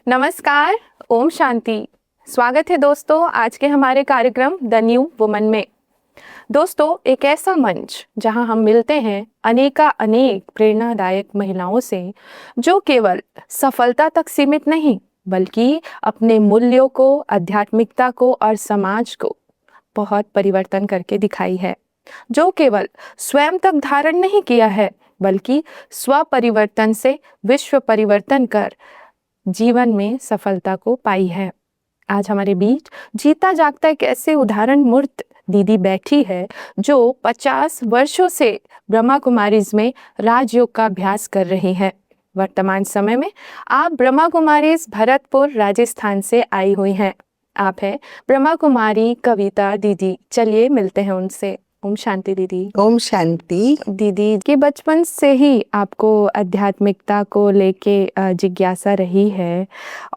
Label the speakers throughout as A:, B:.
A: नमस्कार, ओम शांति। स्वागत है दोस्तों आज के हमारे कार्यक्रम द न्यू वुमन में। दोस्तों, एक ऐसा मंच जहां हम मिलते हैं अनेक प्रेरणादायक महिलाओं से जो केवल सफलता तक सीमित नहीं बल्कि अपने मूल्यों को, आध्यात्मिकता को और समाज को बहुत परिवर्तन करके दिखाई है। जो केवल स्वयं तक धारण नहीं किया है बल्कि स्व परिवर्तन से विश्व परिवर्तन कर जीवन में सफलता को पाई है। आज हमारे बीच जीता जागता एक ऐसे उदाहरण मूर्त दीदी बैठी है जो 50 वर्षों से ब्रह्मा कुमारीज में राजयोग का अभ्यास कर रही है। वर्तमान समय में आप ब्रह्मा कुमारीज भरतपुर राजस्थान से आई हुई हैं। आप है ब्रह्मा कुमारी कविता दीदी। चलिए मिलते हैं उनसे। ओम शांति दीदी।
B: ओम शांति।
A: दीदी कि बचपन से ही आपको आध्यात्मिकता को लेके जिज्ञासा रही है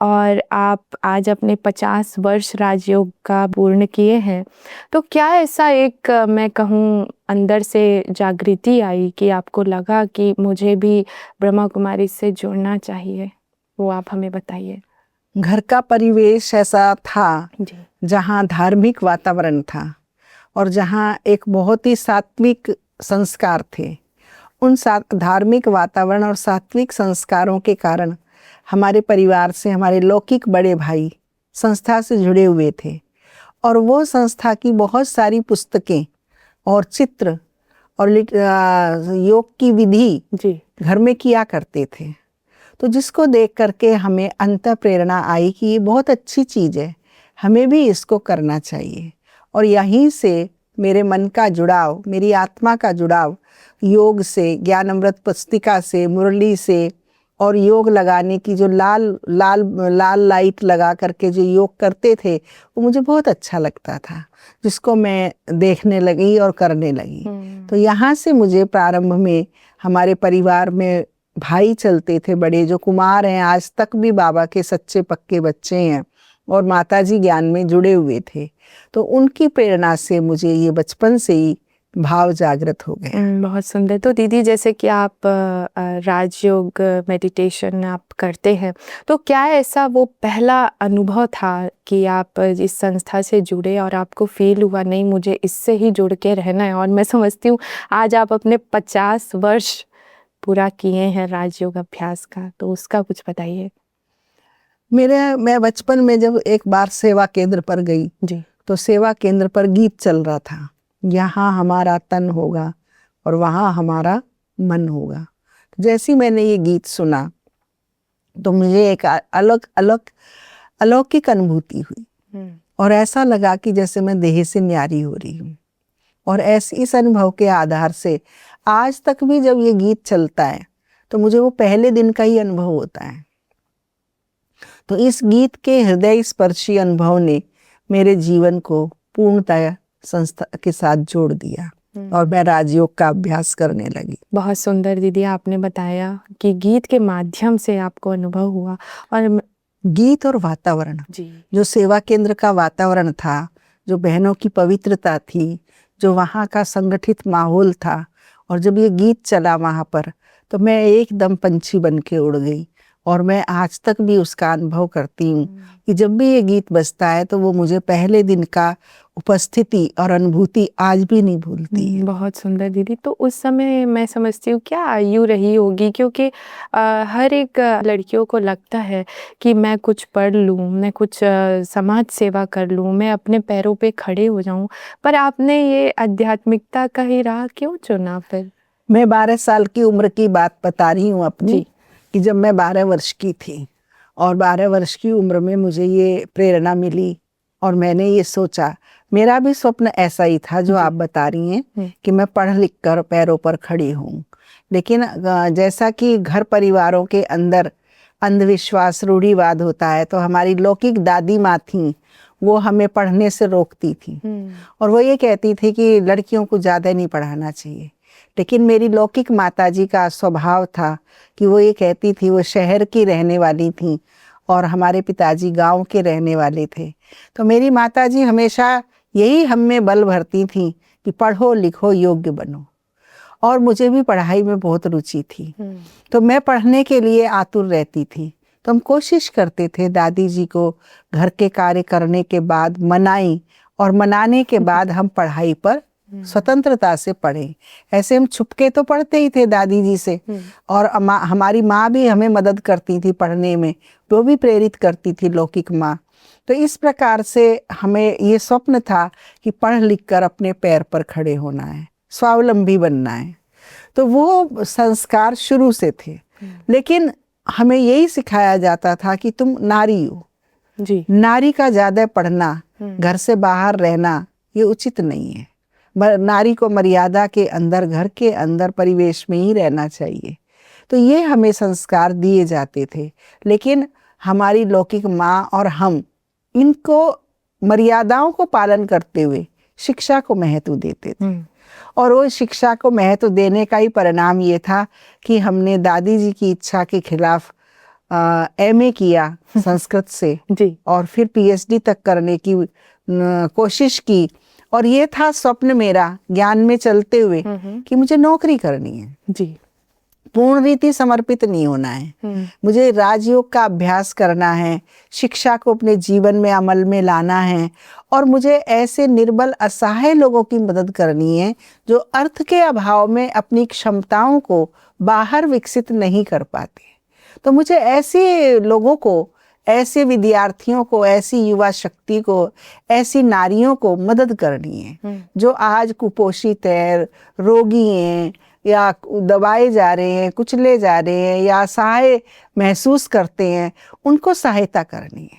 A: और आप आज अपने 50 वर्ष राजयोग का पूर्ण किए हैं, तो क्या ऐसा एक मैं कहूँ अंदर से जागृति आई कि आपको लगा कि मुझे भी ब्रह्मा कुमारी से जुड़ना चाहिए? वो आप हमें बताइए।
B: घर का परिवेश ऐसा था
A: जी।
B: जहाँ धार्मिक वातावरण था और जहाँ एक बहुत ही सात्विक संस्कार थे। उन धार्मिक वातावरण और सात्विक संस्कारों के कारण हमारे परिवार से हमारे लौकिक बड़े भाई संस्था से जुड़े हुए थे और वो संस्था की बहुत सारी पुस्तकें और चित्र और योग की विधि
A: जी
B: घर में किया करते थे। तो जिसको देख करके हमें अंतः प्रेरणा आई कि ये बहुत अच्छी चीज़ है, हमें भी इसको करना चाहिए। और यहीं से मेरे मन का जुड़ाव, मेरी आत्मा का जुड़ाव योग से, ज्ञान अमृत पुस्तिका से, मुरली से और योग लगाने की जो लाल लाल लाल लाइट लगा करके जो योग करते थे वो मुझे बहुत अच्छा लगता था, जिसको मैं देखने लगी और करने लगी। तो यहाँ से मुझे प्रारंभ में हमारे परिवार में भाई चलते थे बड़े, जो कुमार हैं, आज तक भी बाबा के सच्चे पक्के बच्चे हैं और माताजी ज्ञान में जुड़े हुए थे। तो उनकी प्रेरणा से मुझे ये बचपन से ही भाव जागृत हो गया।
A: बहुत सुंदर। तो दीदी जैसे कि आप राजयोग मेडिटेशन आप करते हैं, तो क्या ऐसा वो पहला अनुभव था कि आप इस संस्था से जुड़े और आपको फील हुआ नहीं मुझे इससे ही जुड़ के रहना है? और मैं समझती हूँ आज आप अपने 50 वर्ष पूरा किए हैं राजयोग अभ्यास का, तो उसका कुछ बताइए।
B: मैं बचपन में जब एक बार सेवा केंद्र पर गई
A: जी।
B: तो सेवा केंद्र पर गीत चल रहा था, यहाँ हमारा तन होगा और वहाँ हमारा मन होगा। जैसे मैंने ये गीत सुना तो मुझे एक अलग अलग अलौकिक अनुभूति हुई और ऐसा लगा कि जैसे मैं देह से न्यारी हो रही हूँ। और इस अनुभव के आधार से आज तक भी जब ये गीत चलता है तो मुझे वो पहले दिन का ही अनुभव होता है। तो इस गीत के हृदय स्पर्शी अनुभव ने मेरे जीवन को पूर्णतः संस्था के साथ जोड़ दिया और मैं राजयोग का अभ्यास करने लगी।
A: बहुत सुंदर दीदी, आपने बताया कि गीत के माध्यम से आपको अनुभव हुआ। और
B: गीत और वातावरण
A: जी,
B: जो सेवा केंद्र का वातावरण था, जो बहनों की पवित्रता थी, जो वहाँ का संगठित माहौल था, और जब ये गीत चला वहाँ पर तो मैं एकदम पंछी बन के उड़ गई। और मैं आज तक भी उसका अनुभव करती हूँ कि जब भी ये गीत बजता है तो वो मुझे पहले दिन का उपस्थिति और अनुभूति आज भी नहीं भूलती है।
A: बहुत सुंदर दीदी। तो उस समय मैं समझती हूँ क्या आयु रही होगी, क्योंकि हर एक लड़कियों को लगता है कि मैं कुछ पढ़ लूँ, मैं कुछ समाज सेवा कर लूँ, मैं अपने पैरों पे खड़े हो जाऊँ, पर आपने ये आध्यात्मिकता का ही राह क्यों चुना फिर?
B: मैं 12 साल की उम्र की बात बता रही हूँ अपनी, कि जब मैं 12 वर्ष की थी और 12 वर्ष की उम्र में मुझे ये प्रेरणा मिली और मैंने ये सोचा, मेरा भी स्वप्न ऐसा ही था जो आप बता रही हैं कि मैं पढ़ लिख कर पैरों पर खड़ी हूँ। लेकिन जैसा कि घर परिवारों के अंदर अंधविश्वास रूढ़िवाद होता है, तो हमारी लौकिक दादी माँ थी, वो हमें पढ़ने से रोकती थी और वो ये कहती थी कि लड़कियों को ज़्यादा नहीं पढ़ाना चाहिए। लेकिन मेरी लौकिक माताजी का स्वभाव था कि वो ये कहती थी, वो शहर की रहने वाली थी और हमारे पिताजी गांव के रहने वाले थे। तो मेरी माताजी हमेशा यही हम में बल भरती थी कि पढ़ो लिखो योग्य बनो। और मुझे भी पढ़ाई में बहुत रुचि थी, तो मैं पढ़ने के लिए आतुर रहती थी। तो हम कोशिश करते थे दादी जी को घर के कार्य करने के बाद मनाई, और मनाने के बाद हम पढ़ाई पर स्वतंत्रता से पढ़े। ऐसे हम छुपके तो पढ़ते ही थे दादी जी से, और हमारी माँ भी हमें मदद करती थी पढ़ने में, वो भी प्रेरित करती थी, लौकिक माँ। तो इस प्रकार से हमें ये स्वप्न था कि पढ़ लिख कर अपने पैर पर खड़े होना है, स्वावलंबी बनना है। तो वो संस्कार शुरू से थे। लेकिन हमें यही सिखाया जाता था कि तुम नारी हो
A: जी,
B: नारी का ज्यादा पढ़ना, घर से बाहर रहना ये उचित नहीं है। नारी को मर्यादा के अंदर, घर के अंदर परिवेश में ही रहना चाहिए। तो ये हमें संस्कार दिए जाते थे। लेकिन हमारी लौकिक माँ और हम इनको मर्यादाओं को पालन करते हुए शिक्षा को महत्व देते थे। और वो शिक्षा को महत्व देने का ही परिणाम ये था कि हमने दादी जी की इच्छा के खिलाफ एमए किया संस्कृत से
A: जी,
B: और फिर पीएचडी तक करने की कोशिश की। और ये था स्वप्न मेरा ज्ञान में चलते हुए कि मुझे नौकरी करनी है,
A: जी,
B: पूर्ण रीति समर्पित नहीं होना है, मुझे राजयोग का अभ्यास करना है, शिक्षा को अपने जीवन में अमल में लाना है, और मुझे ऐसे निर्बल असहाय लोगों की मदद करनी है जो अर्थ के अभाव में अपनी क्षमताओं को बाहर विकसित नहीं कर पाते। तो मुझे ऐसे लोगों को, ऐसे विद्यार्थियों को, ऐसी युवा शक्ति को, ऐसी नारियों को मदद करनी है जो आज कुपोषित है, रोगी हैं, या दबाए जा रहे हैं, कुचले जा रहे हैं, या असहाय महसूस करते हैं, उनको सहायता करनी है।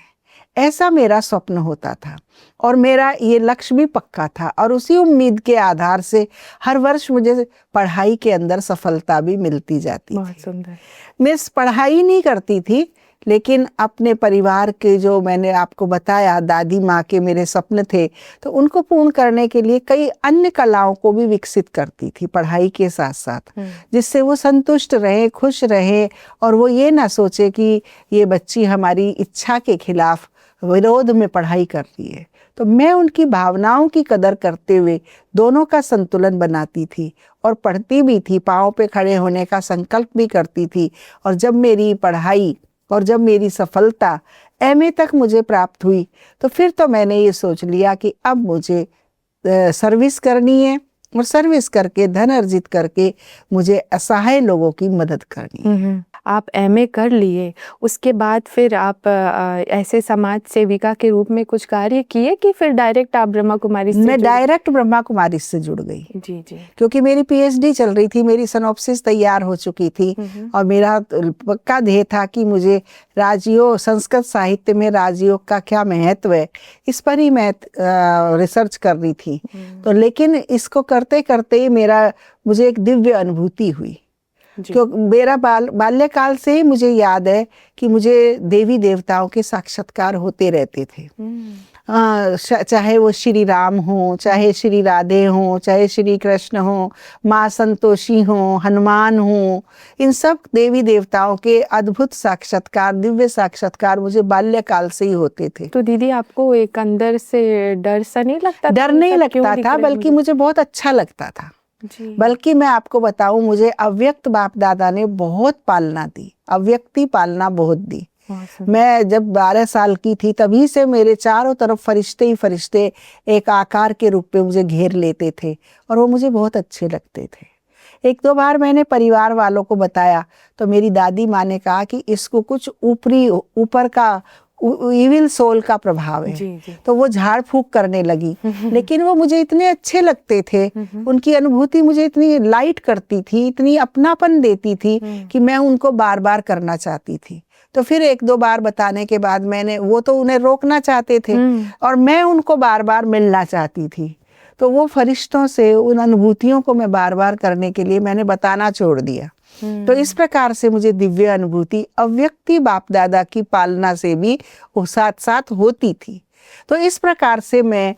B: ऐसा मेरा स्वप्न होता था और मेरा ये लक्ष्य भी पक्का था। और उसी उम्मीद के आधार से हर वर्ष मुझे पढ़ाई के अंदर सफलता भी मिलती जाती
A: बहुत
B: थी।
A: सुंदर।
B: मैं पढ़ाई नहीं करती थी, लेकिन अपने परिवार के, जो मैंने आपको बताया दादी माँ के मेरे सपने थे, तो उनको पूर्ण करने के लिए कई अन्य कलाओं को भी विकसित करती थी पढ़ाई के साथ साथ, जिससे वो संतुष्ट रहे, खुश रहे, और वो ये ना सोचे कि ये बच्ची हमारी इच्छा के खिलाफ विरोध में पढ़ाई कर रही है। तो मैं उनकी भावनाओं की कदर करते हुए दोनों का संतुलन बनाती थी और पढ़ती भी थी, पाँव पे खड़े होने का संकल्प भी करती थी। और जब मेरी पढ़ाई और जब मेरी सफलता एमए तक मुझे प्राप्त हुई, तो फिर तो मैंने ये सोच लिया कि अब मुझे सर्विस करनी है, और सर्विस करके धन अर्जित करके मुझे असहाय लोगों की मदद करनी है।
A: आप एमए कर लिए, उसके बाद फिर आप ऐसे समाज सेविका के रूप में कुछ कार्य किए कि फिर डायरेक्ट आप ब्रह्मा कुमारी से
B: मैं डायरेक्ट ब्रह्मा कुमारी से जुड़ गई।
A: जी, जी,
B: क्योंकि मेरी पीएचडी चल रही थी, मेरी सिनॉप्सिस तैयार हो चुकी थी, और मेरा पक्का ध्येय था कि मुझे राजयोग, संस्कृत साहित्य में राजयोग का क्या महत्व है, इस पर ही मैं रिसर्च कर रही थी। तो लेकिन इसको करते करते मुझे एक दिव्य अनुभूति हुई। क्योंकि मेरा बाल्यकाल से ही मुझे याद है कि मुझे देवी देवताओं के साक्षात्कार होते रहते थे। चाहे वो श्री राम हो, चाहे श्री राधे हो, चाहे श्री कृष्ण हो, माँ संतोषी हो, हनुमान हो, इन सब देवी देवताओं के अद्भुत साक्षात्कार, दिव्य साक्षात्कार मुझे बाल्यकाल से ही होते थे।
A: तो दीदी आपको एक अंदर से डर सा नहीं लगता?
B: डर नहीं लगता था, बल्कि मुझे बहुत अच्छा लगता था। बल्कि मैं आपको बताऊं, मुझे अव्यक्त बाप दादा ने बहुत पालना दी, अव्यक्ति पालना बहुत दी। मैं जब 12 साल की थी, तभी से मेरे चारों तरफ फरिश्ते ही फरिश्ते एक आकार के रूप में मुझे घेर लेते थे, और वो मुझे बहुत अच्छे लगते थे। एक दो बार मैंने परिवार वालों को बताया, तो मेरी दादी माँ ने कहा कि इसको कुछ ऊपर का इविल सोल का प्रभाव है। जी। तो वो झाड़ फूक करने लगी। लेकिन वो मुझे इतने अच्छे लगते थे, उनकी अनुभूति मुझे इतनी लाइट करती थी, इतनी अपनापन देती थी कि मैं उनको बार बार करना चाहती थी। तो फिर एक दो बार बताने के बाद वो तो उन्हें रोकना चाहते थे, और मैं उनको बार बार मिलना चाहती थी। तो वो फरिश्तों से उन अनुभूतियों को मैं बार बार करने के लिए मैंने बताना छोड़ दिया। तो इस प्रकार से मुझे दिव्य अनुभूति अव्यक्ति बाप दादा की पालना से भी वो साथ साथ होती थी। तो इस प्रकार से मैं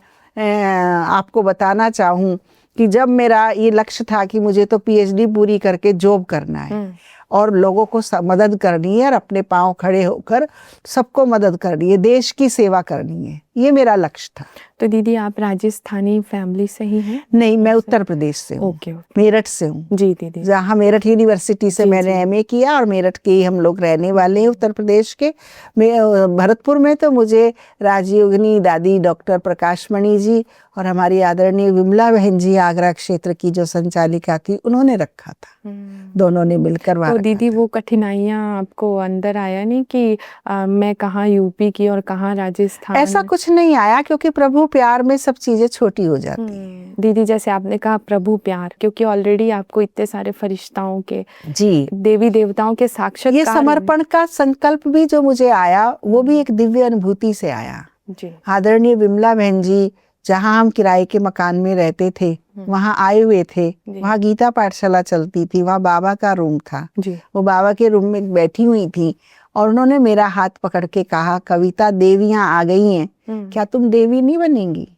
B: आपको बताना चाहूँ कि जब मेरा ये लक्ष्य था कि मुझे तो पीएचडी पूरी करके जॉब करना है और लोगों को मदद करनी है, और अपने पांव खड़े होकर सबको मदद करनी है, देश की सेवा करनी है, ये मेरा लक्ष्य था।
A: तो दीदी आप राजस्थानी फैमिली से ही हैं?
B: नहीं, मैं उत्तर प्रदेश से हूँ,
A: ओके
B: मेरठ से हूँ।
A: जी दीदी।
B: जहाँ मेरठ यूनिवर्सिटी से
A: जी,
B: मैंने
A: जी।
B: एमए किया और मेरठ के ही हम लोग रहने वाले हैं उत्तर प्रदेश के। भरतपुर में तो मुझे राजयोगिनी दादी डॉक्टर प्रकाश मणि जी और हमारी आदरणीय विमला बहन जी आगरा क्षेत्र की जो संचालिका थी उन्होंने रखा था, दोनों ने मिलकर वहाँ
A: तो
B: रखा
A: दीदी
B: था।
A: वो कठिनाइयाँ आपको अंदर आया नहीं कि मैं कहाँ यूपी की और कहाँ राजस्थान?
B: ऐसा कुछ नहीं आया, क्योंकि प्रभु प्यार में सब चीजें छोटी हो जाती हैं।
A: दीदी जैसे आपने कहा प्रभु प्यार, क्योंकि ऑलरेडी आपको इतने सारे फरिश्ताओं के,
B: जी,
A: देवी देवताओं के साक्षात्कार
B: ये समर्पण का संकल्प भी जो मुझे आया वो भी एक दिव्य अनुभूति से आया।
A: जी।
B: आदरणीय विमला बहन जी जहाँ हम किराए के मकान में रहते थे वहाँ आए हुए थे, वहाँ गीता पाठशाला चलती थी, वहाँ बाबा का रूम था।
A: जी।
B: वो बाबा के रूम में बैठी हुई थी और उन्होंने मेरा हाथ पकड़ के कहा, कविता देवियां आ गई हैं, क्या तुम देवी नहीं बनेंगी?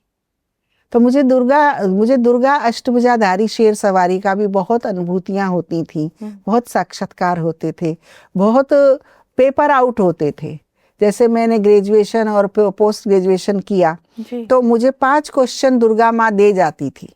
B: तो मुझे दुर्गा अष्टभुजाधारी शेर सवारी का भी बहुत अनुभूतियां होती थी, बहुत साक्षात्कार होते थे, बहुत पेपर आउट होते थे। जैसे मैंने ग्रेजुएशन और पोस्ट ग्रेजुएशन किया तो मुझे 5 क्वेश्चन दुर्गा माँ दे जाती थी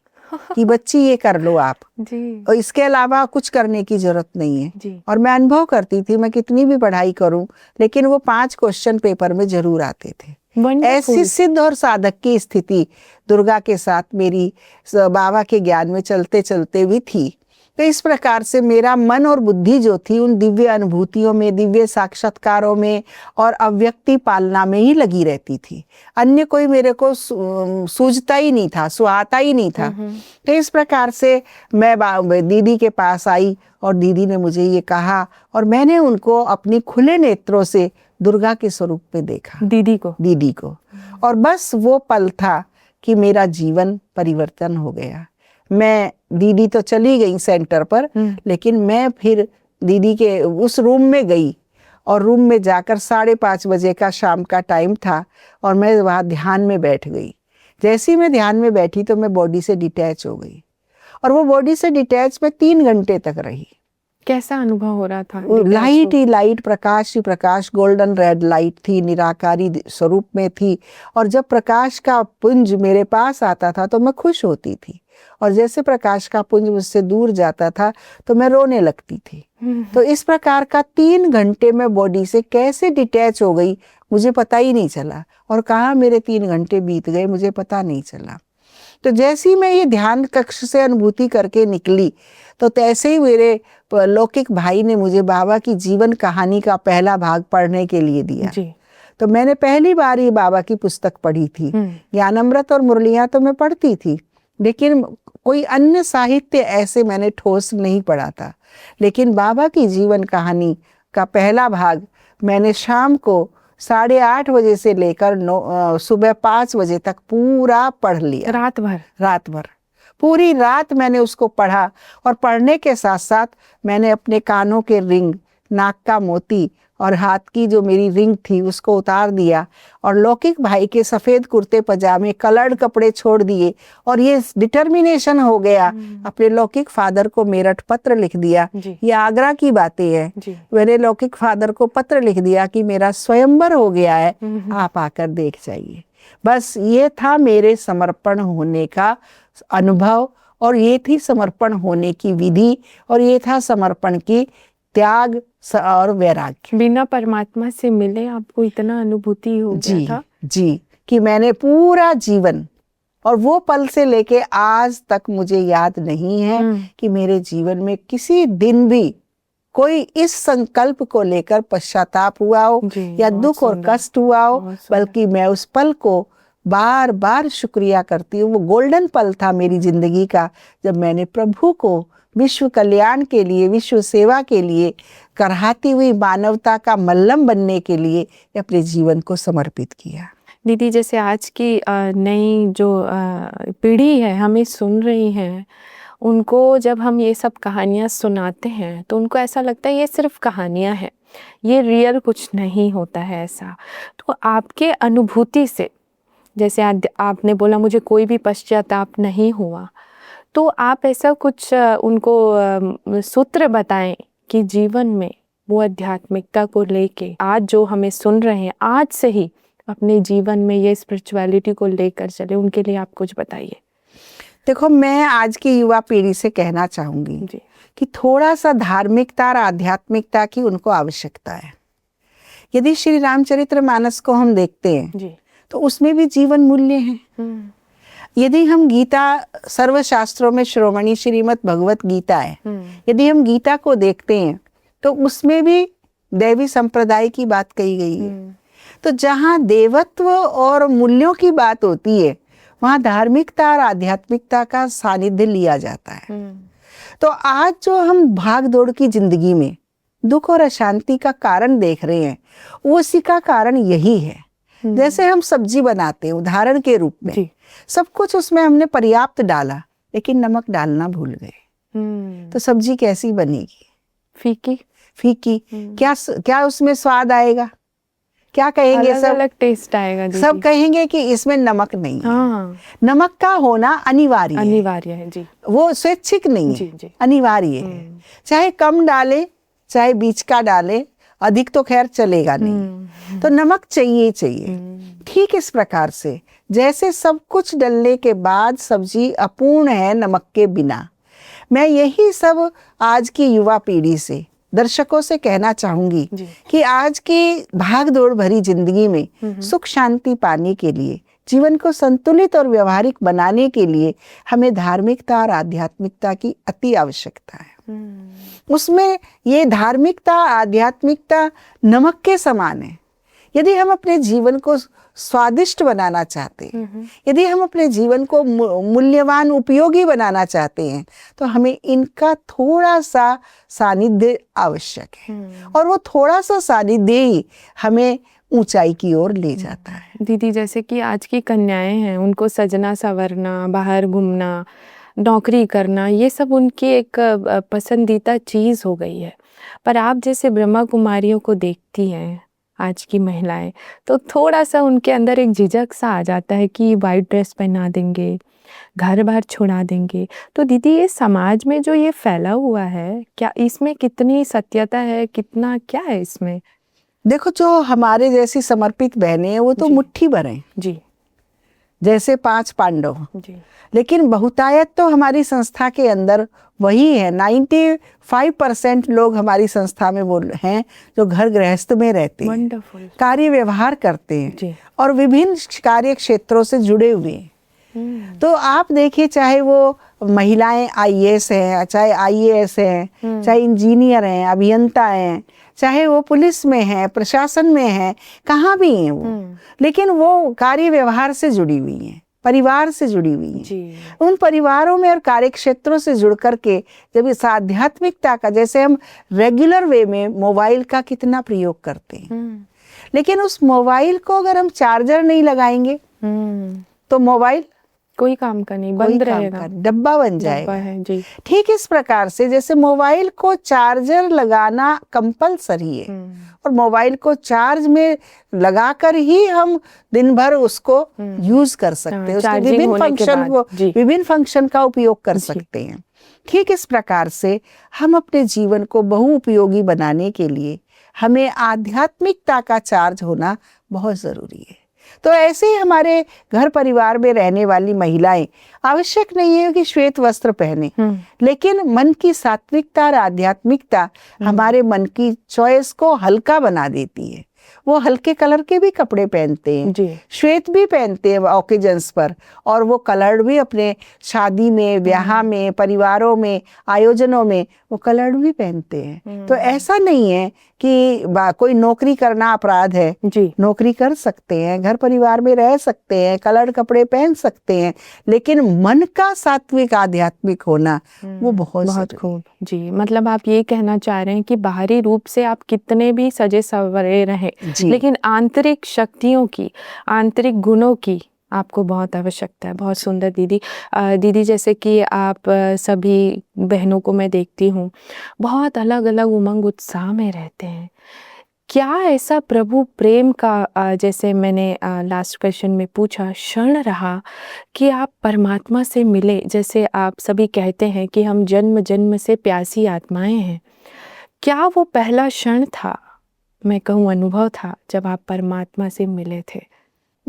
B: कि बच्ची ये कर लो आप
A: जी।
B: और इसके अलावा कुछ करने की जरूरत नहीं है।
A: जी।
B: और मैं अनुभव करती थी, मैं कितनी भी पढ़ाई करूं लेकिन वो 5 क्वेश्चन पेपर में जरूर आते थे। ऐसी सिद्ध और साधक की स्थिति दुर्गा के साथ मेरी बाबा के ज्ञान में चलते चलते भी थी। तो इस प्रकार से मेरा मन और बुद्धि जो थी उन दिव्य अनुभूतियों में, दिव्य साक्षात्कारों में और अव्यक्ति पालना में ही लगी रहती थी। अन्य कोई मेरे को सूझता ही नहीं था, सुहाता ही नहीं था। तो इस प्रकार से मैं दीदी के पास आई और दीदी ने मुझे ये कहा और मैंने उनको अपनी खुले नेत्रों से दुर्गा के स्वरूप में देखा, दीदी को। और बस वो पल था कि मेरा जीवन परिवर्तन हो गया। मैं दीदी तो चली गई सेंटर पर, लेकिन मैं फिर दीदी के उस रूम में गई और रूम में जाकर 5:30 बजे का शाम का टाइम था और मैं वहाँ ध्यान में बैठ गई। जैसे ही मैं ध्यान में बैठी तो मैं बॉडी से डिटैच हो गई और वो बॉडी से डिटैच में 3 घंटे तक रही।
A: कैसा अनुभव हो रहा था?
B: लाइट ही लाइट, प्रकाश ही प्रकाश, गोल्डन रेड लाइट थी, निराकारी स्वरूप में थी। और जब प्रकाश का पुंज मेरे पास आता था तो मैं खुश होती थी और जैसे प्रकाश का पुंज मुझसे दूर जाता था तो मैं रोने लगती थी। तो इस प्रकार का 3 घंटे में बॉडी से कैसे डिटैच हो गई मुझे पता ही नहीं चला और कहाँ मेरे 3 घंटे बीत गए मुझे पता नहीं चला। तो जैसे ही मैं ये ध्यान कक्ष से अनुभूति करके निकली तो तैसे ही मेरे लौकिक भाई ने मुझे बाबा की जीवन कहानी का पहला भाग पढ़ने के लिए दिया।
A: जी।
B: तो मैंने पहली बार ये बाबा की पुस्तक पढ़ी थी। ज्ञानामृत और मुरलियाँ तो मैं पढ़ती थी लेकिन कोई अन्य साहित्य ऐसे मैंने ठोस नहीं पढ़ा था। लेकिन बाबा की जीवन कहानी का पहला भाग मैंने शाम को 8:30 बजे से लेकर सुबह 5 बजे तक पूरा पढ़ लिया। रात भर पूरी रात मैंने उसको पढ़ा और पढ़ने के साथ साथ मैंने अपने कानों के रिंग, नाक का मोती और हाथ की जो मेरी रिंग थी उसको उतार दिया और लौकिक भाई के सफ़ेद कुर्ते पजामे, कलर्ड कपड़े छोड़ दिए और ये डिटर्मिनेशन हो गया। अपने लौकिक फादर को मेरठ पत्र लिख दिया, ये आगरा की बातें हैं। मैंने लौकिक फादर को पत्र लिख दिया कि मेरा स्वयंवर हो गया है, आप आकर देख जाइए। बस ये था मेरे समर्पण होने का अनुभव और ये थी समर्पण होने की विधि और ये था समर्पण की त्याग और वैराग्य।
A: बिना परमात्मा से मिले आपको इतना अनुभूति हो गया था?
B: जी, कि मैंने पूरा जीवन और वो पल से लेके आज तक मुझे याद नहीं है कि मेरे जीवन में किसी दिन भी कोई इस संकल्प को लेकर पश्चाताप हुआ हो या दुख और कष्ट हुआ हो, बल्कि मैं उस पल को बार बार शुक्रिया करती हूँ। वो गोल्डन पल था मेरी जिंदगी का जब मैंने प्रभु को विश्व कल्याण के लिए, विश्व सेवा के लिए, करहाती हुई मानवता का मल्लम बनने के लिए अपने जीवन को समर्पित किया।
A: दीदी जैसे आज की नई जो पीढ़ी है हमें सुन रही है, उनको जब हम ये सब कहानियाँ सुनाते हैं तो उनको ऐसा लगता है ये सिर्फ कहानियाँ हैं, ये रियल कुछ नहीं होता है ऐसा। तो आपके अनुभूति से, जैसे आपने बोला मुझे कोई भी पश्चाताप नहीं हुआ, तो आप ऐसा कुछ उनको सूत्र बताएं कि जीवन में वो आध्यात्मिकता को लेके आज जो हमें सुन रहे हैं आज से ही अपने जीवन में ये स्पिरिचुअलिटी को लेकर चले, उनके लिए आप कुछ बताइए।
B: देखो, मैं आज की युवा पीढ़ी से कहना चाहूंगी
A: जी
B: कि थोड़ा सा धार्मिकता और आध्यात्मिकता की उनको आवश्यकता है। यदि श्री रामचरितमानस को हम देखते हैं
A: जी
B: तो उसमें भी जीवन मूल्य हैं। यदि हम गीता, सर्वशास्त्रों में श्रोमणी श्रीमद् भगवत गीता है, यदि हम गीता को देखते हैं तो उसमें भी दैवी संप्रदाय की बात कही गई है। तो जहाँ देवत्व और मूल्यों की बात होती है वहाँ धार्मिकता और आध्यात्मिकता का सानिध्य लिया जाता है। तो आज जो हम भाग दौड़ की जिंदगी में दुख और अशांति का कारण देख रहे हैं, उसी का कारण यही है। जैसे हम सब्जी बनाते हैं उदाहरण के रूप में, सब कुछ उसमें हमने पर्याप्त डाला लेकिन नमक डालना भूल गए, तो सब्जी कैसी बनेगी?
A: फीकी
B: फीकी। क्या उसमें स्वाद आएगा? क्या कहेंगे?
A: अलग अलग टेस्ट आएगा दीदी।
B: सब कहेंगे कि इसमें नमक नहीं है।
A: हाँ,
B: नमक का होना अनिवार्य
A: है जी,
B: वो स्वैच्छिक नहीं है,
A: जी।
B: अनिवार्य है। चाहे कम डाले चाहे बीच का डाले, अधिक तो खैर चलेगा नहीं, तो नमक चाहिए चाहिए। ठीक इस प्रकार से जैसे सब कुछ डलने के बाद सब्जी अपूर्ण है नमक के बिना, मैं यही सब आज की युवा पीढ़ी से, दर्शकों से कहना चाहूंगी कि आज की भाग दौड़ भरी जिंदगी में सुख शांति पाने के लिए, जीवन को संतुलित और व्यवहारिक बनाने के लिए हमें धार्मिकता और आध्यात्मिकता की अति आवश्यकता है। उसमें ये धार्मिकता आध्यात्मिकता नमक के समान है। यदि हम अपने जीवन को स्वादिष्ट बनाना चाहते हैं, यदि हम अपने जीवन को मूल्यवान उपयोगी बनाना चाहते हैं, तो हमें इनका थोड़ा सा सानिध्य आवश्यक है। और वो थोड़ा सा सानिध्य ही हमें ऊंचाई की ओर ले जाता है।
A: दीदी, जैसे कि आज की कन्याएं हैं, उनको सजना संवरना, बाहर घूमना, नौकरी करना, ये सब उनकी एक पसंदीदा चीज़ हो गई है। पर आप जैसे ब्रह्मा कुमारियों को देखती हैं आज की महिलाएं, तो थोड़ा सा उनके अंदर एक झिझक सा आ जाता है कि वाइट ड्रेस पहना देंगे, घर बार छुड़ा देंगे। तो दीदी, ये समाज में जो ये फैला हुआ है, क्या इसमें कितनी सत्यता है, कितना क्या है इसमें?
B: देखो, जो हमारे जैसी समर्पित बहनें हैं वो तो मुट्ठी भर हैं
A: जी,
B: जैसे 5 पांडव
A: जी।
B: लेकिन बहुतायत तो हमारी संस्था के अंदर वही है। 95% लोग हमारी संस्था में वो हैं जो घर गृहस्थ में रहते हैं,
A: वंडरफुल,
B: कार्य व्यवहार करते हैं और विभिन्न कार्य क्षेत्रों से जुड़े हुए हैं। तो आप देखिए, चाहे वो महिलाएं IAS हैं, चाहे IAS हैं, चाहे इंजीनियर हैं, अभियंता हैं, चाहे वो पुलिस में है, प्रशासन में है, कहाँ भी हैं वो, लेकिन वो कार्य व्यवहार से जुड़ी हुई हैं, परिवार से जुड़ी हुई हैं। उन परिवारों में और कार्य क्षेत्रों से जुड़ करके जब इस आध्यात्मिकता का, जैसे हम रेगुलर वे में मोबाइल का कितना प्रयोग करते हैं, लेकिन उस मोबाइल को अगर हम चार्जर नहीं लगाएंगे तो मोबाइल
A: कोई काम का नहीं, बंद रहेगा,
B: डब्बा बन जाएगा।
A: जी।
B: ठीक इस प्रकार से जैसे मोबाइल को चार्जर लगाना कंपलसरी है और मोबाइल को चार्ज में लगाकर ही हम दिन भर उसको यूज कर सकते हैं, उसके विभिन्न फंक्शन का उपयोग कर सकते हैं। ठीक इस प्रकार से हम अपने जीवन को बहुउपयोगी बनाने के लिए हमें आध्यात्मिकता का चार्ज होना बहुत जरूरी है। तो ऐसे ही हमारे घर परिवार में रहने वाली महिलाएं, आवश्यक नहीं है कि श्वेत वस्त्र पहने, लेकिन मन की सात्विकता और आध्यात्मिकता हमारे मन की चॉइस को हल्का बना देती है। वो हल्के कलर के भी कपड़े पहनते हैं, श्वेत भी पहनते हैं ओकेजन्स पर, और वो कलर भी अपने शादी में, ब्याह में, परिवारों में, आयोजनों में वो कलर भी पहनते हैं। तो ऐसा नहीं है कि कोई नौकरी करना अपराध है, नौकरी कर सकते हैं, घर परिवार में रह सकते हैं, कलर कपड़े पहन सकते हैं, लेकिन मन का सात्विक आध्यात्मिक होना वो बहुत
A: खूब। जी, मतलब आप ये कहना चाह रहे हैं कि बाहरी रूप से आप कितने भी सजे सवरे रहें, लेकिन आंतरिक शक्तियों की, आंतरिक गुणों की आपको बहुत आवश्यकता है। बहुत सुंदर दीदी। दीदी, जैसे कि आप सभी बहनों को मैं देखती हूँ, बहुत अलग अलग उमंग उत्साह में रहते हैं। क्या ऐसा प्रभु प्रेम का, जैसे मैंने लास्ट क्वेश्चन में पूछा, क्षण रहा कि आप परमात्मा से मिले? जैसे आप सभी कहते हैं कि हम जन्म जन्म से प्यासी आत्माएं हैं, क्या वो पहला क्षण था, मैं कहूँ अनुभव था, जब आप परमात्मा से मिले थे?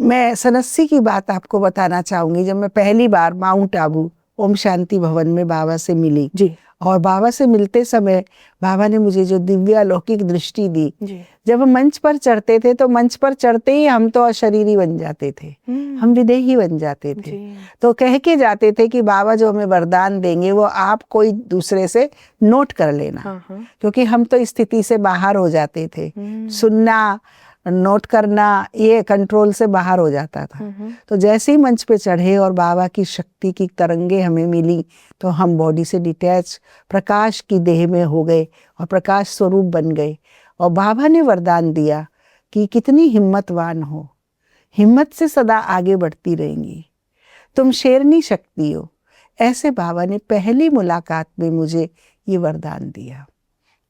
B: मैं सनस्सी की बात आपको बताना चाहूंगी। जब मैं पहली बार माउंट आबू ओम शांति भवन में बाबा से मिली
A: जी
B: और बाबा से मिलते समय बाबा ने मुझे जो दिव्य अलौकिक दृष्टि दी,
A: जी।
B: जब हम मंच पर चढ़ते थे तो मंच पर चढ़ते ही हम तो अशरीरी बन जाते थे, हम विदेही बन जाते थे।
A: जी।
B: तो कह के जाते थे कि बाबा जो हमें वरदान देंगे वो आप कोई दूसरे से नोट कर लेना,
A: हाँ।
B: क्योंकि हम तो स्थिति से बाहर हो जाते थे। सुनना, नोट करना, ये कंट्रोल से बाहर हो जाता था। तो जैसे ही मंच पे चढ़े और बाबा की शक्ति की तरंगे हमें मिली तो हम बॉडी से डिटैच प्रकाश की देह में हो गए और प्रकाश स्वरूप बन गए। और बाबा ने वरदान दिया कि कितनी हिम्मतवान हो, हिम्मत से सदा आगे बढ़ती रहेंगी, तुम शेरनी शक्ति हो। ऐसे बाबा ने पहली मुलाकात में मुझे ये वरदान दिया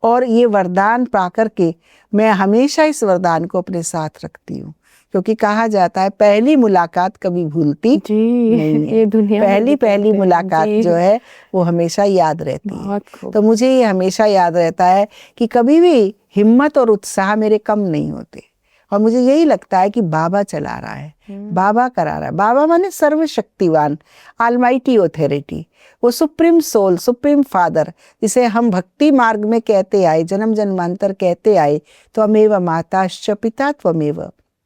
B: और ये वरदान पाकर के मैं हमेशा इस वरदान को अपने साथ रखती हूँ, क्योंकि कहा जाता है पहली मुलाकात कभी भूलती
A: जी
B: नहीं है।
A: ये दुनिया में भी
B: पहली
A: कहते हैं।
B: मुलाकात
A: जी।
B: जो है वो हमेशा याद रहती
A: बहुत
B: है।
A: खूब।
B: तो मुझे ये हमेशा याद रहता है कि कभी भी हिम्मत और उत्साह मेरे कम नहीं होते और मुझे यही लगता है कि बाबा चला रहा है, बाबा करा रहा है। बाबा माने सर्वशक्तिवान, ऑलमाइटी ऑथोरिटी, वो सुप्रीम सोल, सुप्रीम फादर, जिसे हम भक्ति मार्ग में कहते आए, जन्म जन्मांतर कहते आए। त्वमेव माताश्च पिता त्वमेव,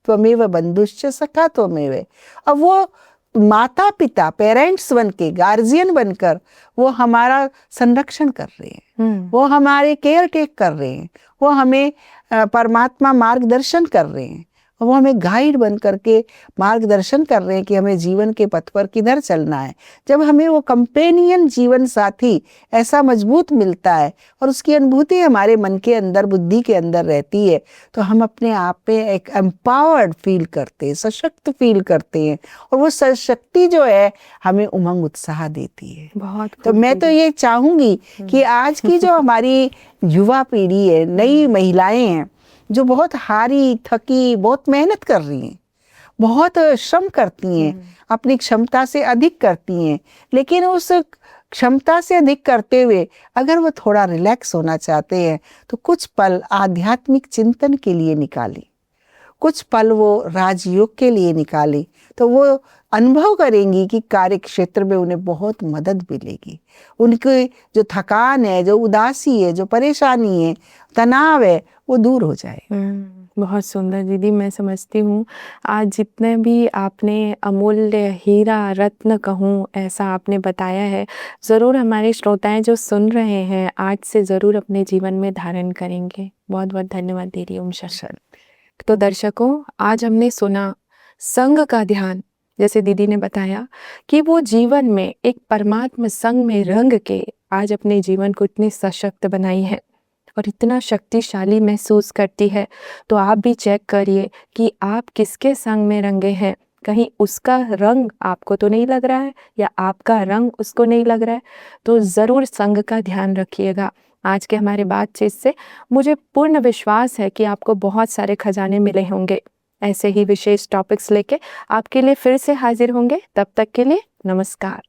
B: त्वमेव बंधुश्च सखा त्वमेव। अब वो माता पिता, पेरेंट्स बन के, गार्जियन बनकर वो हमारा संरक्षण कर रहे हैं, वो हमारे केयर टेक कर रहे हैं, वो हमें परमात्मा मार्गदर्शन कर रहे हैं, वो हमें गाइड बन करके मार्गदर्शन कर रहे हैं कि हमें जीवन के पथ पर किधर चलना है। जब हमें वो कंपेनियन जीवन साथी ऐसा मजबूत मिलता है और उसकी अनुभूति हमारे मन के अंदर, बुद्धि के अंदर रहती है, तो हम अपने आप में एक एम्पावर्ड फील करते हैं, सशक्त फील करते हैं और वो सशक्ति जो है हमें उमंग उत्साह देती है।
A: बहुत
B: तो मैं तो ये चाहूंगी कि आज की जो हमारी युवा पीढ़ी है, नई महिलाएं हैं जो बहुत हारी थकी, बहुत मेहनत कर रही हैं, बहुत श्रम करती हैं, अपनी क्षमता से अधिक करती हैं, लेकिन उस क्षमता से अधिक करते हुए अगर वो थोड़ा रिलैक्स होना चाहते हैं तो कुछ पल आध्यात्मिक चिंतन के लिए निकाली, कुछ पल वो राजयोग के लिए निकाली, तो वो अनुभव करेंगी कि कार्य क्षेत्र में उन्हें बहुत मदद मिलेगी। उनकी जो थकान है, जो उदासी है, जो परेशानी है, तनाव है, वो दूर हो जाए।
A: बहुत सुंदर दीदी, मैं समझती हूँ आज जितने भी आपने अमूल्य हीरा रत्न कहूँ ऐसा आपने बताया है, ज़रूर हमारे श्रोताएं जो सुन रहे हैं आज से ज़रूर अपने जीवन में धारण करेंगे। बहुत बहुत धन्यवाद दीदी। ओम शांति। तो दर्शकों, आज हमने सुना संग का ध्यान, जैसे दीदी ने बताया कि वो जीवन में एक परमात्मा संग में रंग के आज अपने जीवन को इतनी सशक्त बनाई है और इतना शक्तिशाली महसूस करती है। तो आप भी चेक करिए कि आप किसके संग में रंगे हैं, कहीं उसका रंग आपको तो नहीं लग रहा है या आपका रंग उसको नहीं लग रहा है, तो ज़रूर संग का ध्यान रखिएगा। आज के हमारे बातचीत से मुझे पूर्ण विश्वास है कि आपको बहुत सारे खजाने मिले होंगे। ऐसे ही विशेष टॉपिक्स लेके आपके लिए फिर से हाजिर होंगे। तब तक के लिए नमस्कार।